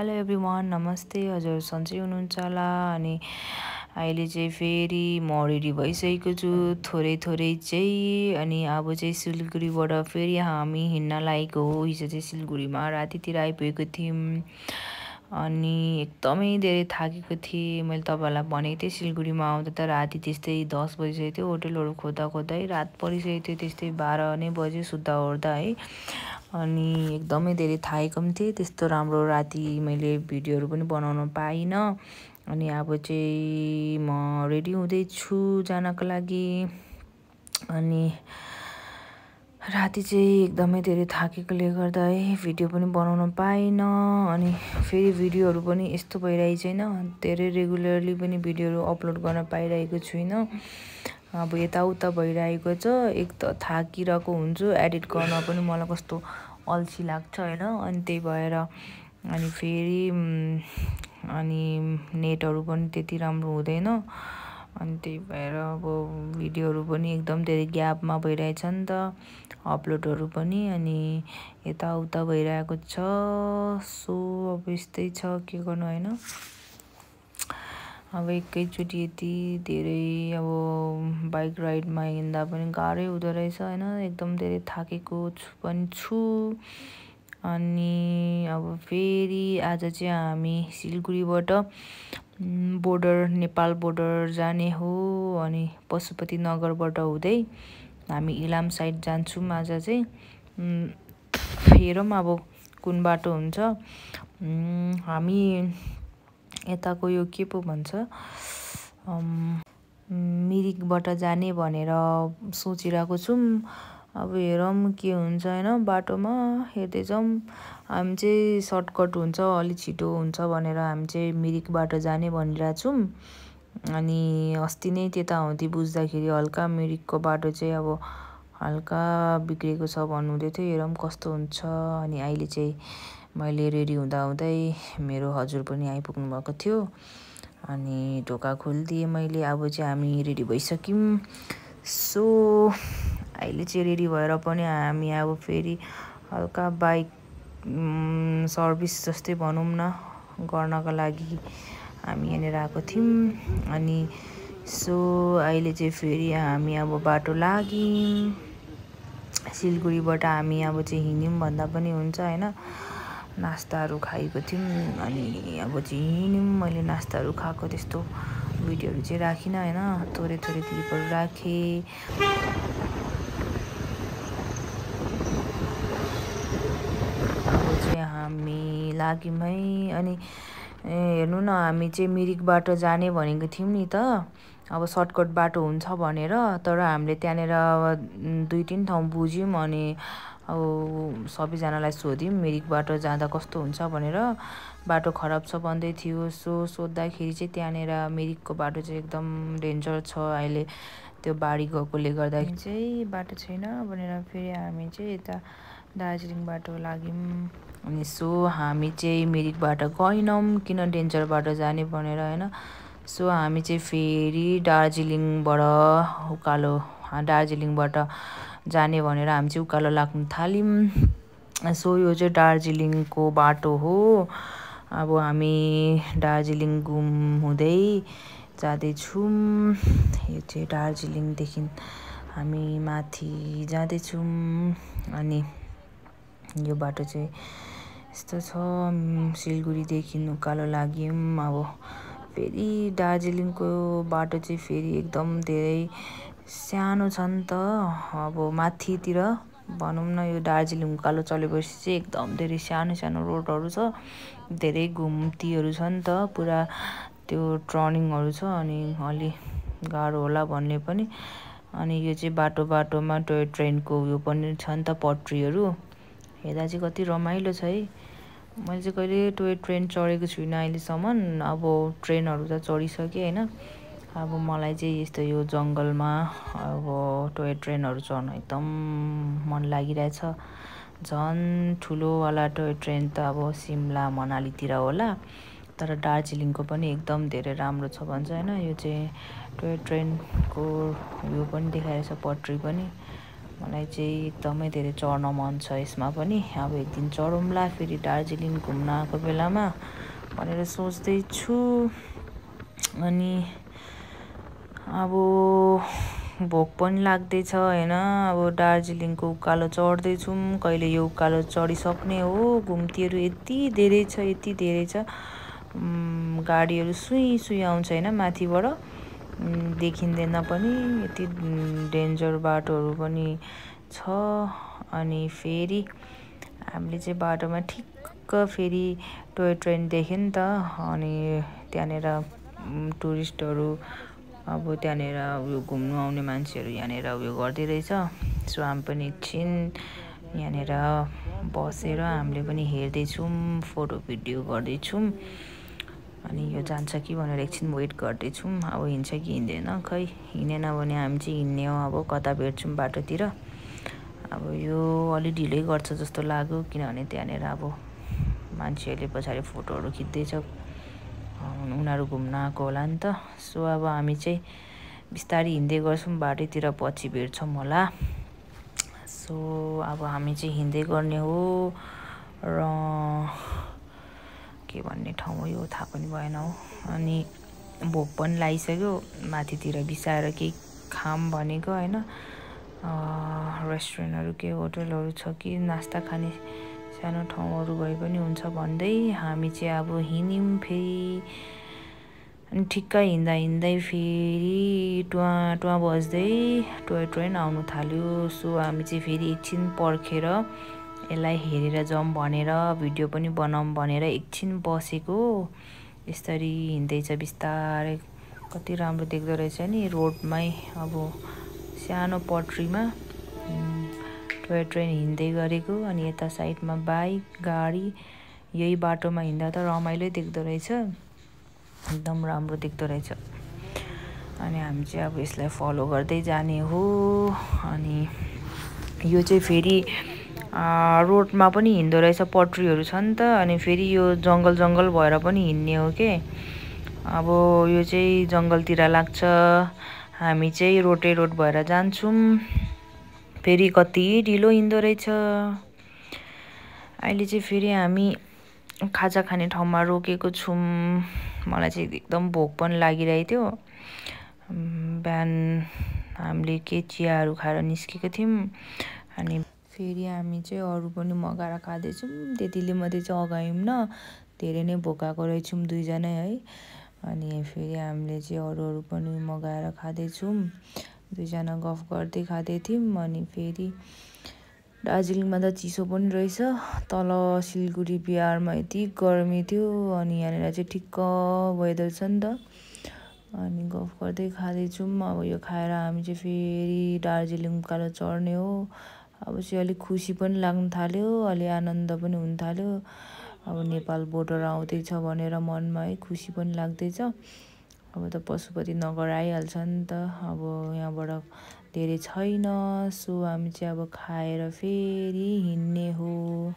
Hello everyone, नमस्ते। हजुर सन्चै हुनुहुन्छ होला। अनि अहिले चाहिँ फेरि म रेडी भइसकेको छु थोरै चाहिँ। अनि अब चाहिँ सिलगढीबाट फेरि हामी हिँड्न लागेको हो। हिजो चाहिँ सिलगढीमा रातितिर आइपुगेको थियौँ। अनि एकदमै धेरै थाकेको थिएँ। मैले तपाईँहरूलाई भनेको थिएँ सिलगढीमा आउँदा त राति त्यस्तै 10 बजिसकेको थियो। होटलहरू खोज्दै रात परिसकेको थियो, त्यस्तै 12 नै बज्यो सुत्दा ओर्दा है। अनि एकदमै धेरै थाकेको पनि थिएँ। त्यस्तो राम्रो राति मैले भिडियोहरू पनि बनाउन पाइनँ। अनि अब चाहिँ म रेडी हुँदैछु जानको लागि। अनि राति चाहिँ एकदमै धेरै थाकेकोले गर्दा है भिडियो पनि बनाउन पाइनँ। अनि फेरि भिडियोहरू पनि यस्तो भइरहेको छैन, धेरै रेगुलरली पनि भिडियोहरू अपलोड गर्न पाइरहेको छुइनँ। अब यताउता भइरहेको छ। एक त थाकिरहेको हुन्छु, एडिट गर्न पनि मलाई कस्तो अल्छी लाग्छ होइन। अनि त्यही भएर अनि फेरि अनि नेटहरू पनि त्यति राम्रो हुँदैन। अनि त्यही भएर अब भिडियोहरू पनि एकदम धेरै ग्यापमा भइरहेछ नि त, अपलोडहरू पनि। अनि यताउता भइरहेको छ। सो अब यस्तै छ, के गर्नु होइन। अब एकैचोटि यति धेरै अब बाइक राइडमा हिँड्दा पनि गाह्रै हुँदो रहेछ होइन। एकदम धेरै थाकेको पनि छु। अनि अब फेरि आज चाहिँ हामी सिलगढीबाट बोर्डर, नेपाल बोर्डर जाने हो। अनि पशुपतिनगरबाट हुँदै हामी इलाम साइड जान्छौँ आज चाहिँ। हेरौँ अब कुन बाटो हुन्छ। हामी यताको यो के पो भन्छ, मिरिकबाट जाने भनेर सोचिरहेको छौँ। अब हेरौँ के हुन्छ होइन। बाटोमा हेर्दै जाउँ। हामी चाहिँ सर्टकट हुन्छ, अलिक छिटो हुन्छ भनेर हामी चाहिँ मिरिकबाट जाने भनिरहेको छौँ। अनि अस्ति नै त्यता हुँदै बुझ्दाखेरि हल्का मिरिकको बाटो चाहिँ अब हल्का बिग्रेको छ भन्नुहुँदै थियो। हेरौँ कस्तो हुन्छ। अनि अहिले चाहिँ मैले रेडी हुँदै मेरो हजुर पनि आइपुग्नु भएको थियो। अनि ढोका खोलिदिएँ मैले। अब चाहिँ हामी रेडी भइसक्यौँ। सो अहिले चाहिँ रेडी भएर पनि हामी अब फेरि हल्का बाइक सर्भिस जस्तै भनौँ न गर्नको लागि हामी यहाँनिर आएको थियौँ। अनि सो अहिले चाहिँ फेरि हामी अब बाटो लाग्यौँ। सिलगढीबाट हामी अब चाहिँ हिँड्यौँ भन्दा पनि हुन्छ होइन। नास्ताहरू खाएको थियौँ। अनि अब चाहिँ हिँड्यौँ। मैले नास्ताहरू खाएको त्यस्तो भिडियोहरू चाहिँ राखिनँ होइन, थोरै क्लिपहरू राखेँ। अब चाहिँ हामी लाग्यौँ है। अनि हेर्नु न, हामी चाहिँ मिरिकबाट जाने भनेको थियौँ नि त, अब सर्टकट बाटो हुन्छ भनेर। तर हामीले त्यहाँनिर 2-3 ठाउँ बुझ्यौँ। अनि अब सबैजनालाई सोध्यौँ मिरिकबाट जाँदा कस्तो हुन्छ भनेर। बाटो खराब छ भन्दै थियो। सो सोद्धाखेरि चाहिँ त्यहाँनिर मिरिकको बाटो चाहिँ एकदम डेन्जर छ अहिले, त्यो बाढी गएकोले गर्दाखेरि चाहिँ बाटो छैन भनेर फेरि हामी चाहिँ यता दार्जिलिङ बाटो लाग्यौँ। अनि सो हामी चाहिँ मिरिकबाट गएनौँ, किन डेन्जरबाट जाने भनेर होइन। सो हामी चाहिँ फेरि दार्जिलिङबाट जाने भनेर हामी चाहिँ उकालो लाग्नु थाल्यौँ। सो यो चाहिँ दार्जिलिङको बाटो हो। अब हामी दार्जिलिङ घुम हुँदै जाँदैछौँ। यो चाहिँ दार्जिलिङदेखि हामी माथि जाँदैछौँ। अनि यो बाटो चाहिँ यस्तो छ। सिलगढीदेखि उकालो लाग्यौँ। अब फेरि दार्जिलिङको बाटो चाहिँ फेरि एकदम धेरै सानो छ नि त। अब माथितिर भनौँ न, यो दार्जिलिङ उकालो चलेपछि चाहिँ एकदम धेरै सानो रोडहरू छ, धेरै घुम्तीहरू छ नि त, पुरा त्यो टर्निङहरू छ। अनि अलि गाह्रो होला भन्ने पनि। अनि यो चाहिँ बाटोमा टोय ट्रेनको उयो पनि छ नि त, पटरीहरू। हेर्दा चाहिँ कति रमाइलो छ है। मैले चाहिँ कहिले टोय ट्रेन चढेको छुइनँ अहिलेसम्म। अब ट्रेनहरू त चढिसकेँ होइन। अब मलाई चाहिँ यस्तो यो जङ्गलमा अब टोय ट्रेनहरू चढ्न एकदम मन लागिरहेछ। झन् ठुलोवाला टोय ट्रेन त अब सिमला मनालीतिर होला, तर दार्जिलिङको पनि एकदम धेरै राम्रो छ भन्छ होइन। यो चाहिँ टोय ट्रेनको उयो पनि देखाइरहेछ, पटरी पनि। मलाई चाहिँ एकदमै धेरै चढ्न मन छ यसमा पनि। अब एक दिन चढौँला फेरि दार्जिलिङ घुम्न आएको बेलामा भनेर सोच्दैछु। अनि अब भोक पनि लाग्दैछ होइन। अब दार्जिलिङको उकालो चढ्दैछौँ, कहिले यो उकालो चढिसक्ने हो। घुम्तीहरू यति धेरै छ, गाडीहरू सुई आउँछ होइन माथिबाट, देखिँदैन पनि, यति डेन्जर बाटोहरू पनि छ। अनि फेरि हामीले चाहिँ बाटोमा ठिक्क फेरि टोय ट्रेन देख्यो नि त। अनि त्यहाँनिर टुरिस्टहरू अब त्यहाँनिर उयो घुम्नु आउने मान्छेहरू यहाँनिर उयो गर्दै रहेछ। सो हामी पनि एकछिन यहाँनिर बसेर हामीले पनि हेर्दैछौँ, फोटो भिडियो गर्दैछौँ। अनि यो जान्छ कि भनेर एकछिन वेट गर्दैछौँ। अब हिँड्छ कि हिँड्दैन, खै हिँडेन भने हामी चाहिँ हिँड्ने हो। अब कता भेट्छौँ बाटोतिर। अब यो अलि ढिलै गर्छ जस्तो लाग्यो, किनभने त्यहाँनिर अब मान्छेहरूले पछाडि फोटोहरू खिच्दैछ, उनीहरू घुम्न आएको होला नि त। सो अब हामी चाहिँ बिस्तारै हिँड्दै गर्छौँ, बाटोतिर पछि भेट्छौँ होला। सो अब हामी चाहिँ हिँड्दै गर्ने हो। र के भन्ने ठाउँ हो यो थाहा पनि भएन हो। अनि भोक पनि लागिसक्यो, माथितिर बिसाएर केही खाम भनेको होइन। रेस्टुरेन्टहरू के होटलहरू छ कि नास्ता खाने सानो ठाउँहरू भए पनि हुन्छ भन्दै हामी चाहिँ अब हिँड्यौँ फेरि। अनि ठिक्क हिँड्दै फेरि टुवा बज्दै टोय ट्रेन आउनु थाल्यो। सो हामी चाहिँ फेरि एकछिन पर्खेर यसलाई हेरेर जाउँ भनेर, भिडियो पनि बनाऊँ भनेर एकछिन बसेको। यसरी हिँड्दैछ बिस्तारै, कति राम्रो देख्दो रहेछ नि रोडमै। अब सानो पटरीमा टोय ट्रेन हिँड्दै गरेको, अनि यता साइडमा बाइक गाडी। यही बाटोमा हिँड्दा त रमाइलो देख्दो रहेछ, एकदम राम्रो देख्दो रहेछ। अनि हामी चाहिँ अब यसलाई फलो गर्दै जाने हो। अनि यो चाहिँ फेरि रोडमा पनि हिँड्दो रहेछ, पटरीहरू छ नि त। अनि फेरि यो जङ्गल भएर पनि हिँड्ने हो के। अब यो चाहिँ जङ्गलतिर लाग्छ, हामी चाहिँ रोड भएर जान्छौँ। फेरि कति ढिलो हिँड्दो रहेछ। अहिले चाहिँ फेरि हामी खाजा खाने ठाउँमा रोकेको छौँ। मलाई चाहिँ एकदम भोक पनि लागिरहेको थियो। बिहान हामीले के चियाहरू खाएर निस्केको थियौँ। अनि फेरि हामी चाहिँ अरू पनि मगाएर खाँदैछौँ, त्यतिले मात्रै चाहिँ अगायौँ न, धेरै नै भोकाएको रहेछौँ दुईजनै है। अनि फेरि हामीले चाहिँ अरू पनि मगाएर खाँदैछौँ, दुईजना गफ गर्दै खाँदै थियौँ। अनि फेरि दार्जिलिङमा त चिसो पनि रहेछ, तल सिलगढी बिहारमा यति गर्मी थियो। अनि यहाँनिर चाहिँ ठिक्क वेदर छ नि त। अनि गफ गर्दै खाँदैछौँ। अब यो खाएर हामी चाहिँ फेरि दार्जिलिङ उकालो चढ्ने हो। अब चाहिँ अलिक खुसी पनि लाग्न थाल्यो, अलि आनन्द पनि हुन थाल्यो। अब नेपाल बोर्डर आउँदैछ भनेर मनमा है खुसी पनि लाग्दैछ। अब त पशुपति नगर आइहाल्छ नि त, अब यहाँबाट धेरै छैन। सो हामी चाहिँ अब खाएर फेरि हिँड्ने हो।